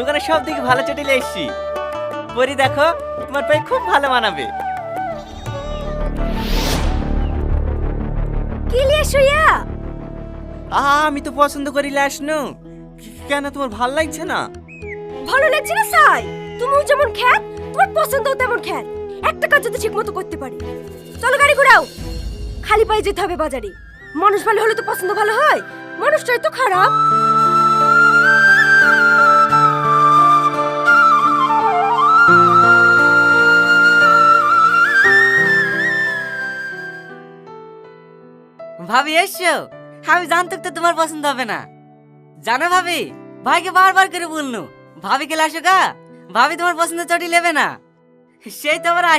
দোকানে সব থেকে ভালো চটি নিয়ে এসছি। পরি দেখো, তোমার পায়ে খুব ভালো মানাবে। কি লিয়ে শুয়া? আমি তো পছন্দ করি লাসনু। কেন তোমার ভালো লাগছে না? ভালো লাগছে না সাই? তুমিও যেমন খ্যাত, তোমার পছন্দও তেমন খ্যাত। একটা কাজ যদি ঠিক মতো করতে পারি। চলো গাড়ি ঘোরাও। খালি পায়ে যেতে হবে বাজারে। মানুষ ভালো হলে তো পছন্দ ভালো হয়, মানুষটাই তো খারাপ। ভাবি এসছো? আমি জানতো তো তোমার পছন্দ হবে না। জানো ভাবি, ভাইকে বারবার করে বললো ভাবিকে লাসো গা, ভাবি তোমার পছন্দ চটি নেবে না। সেই তো আবার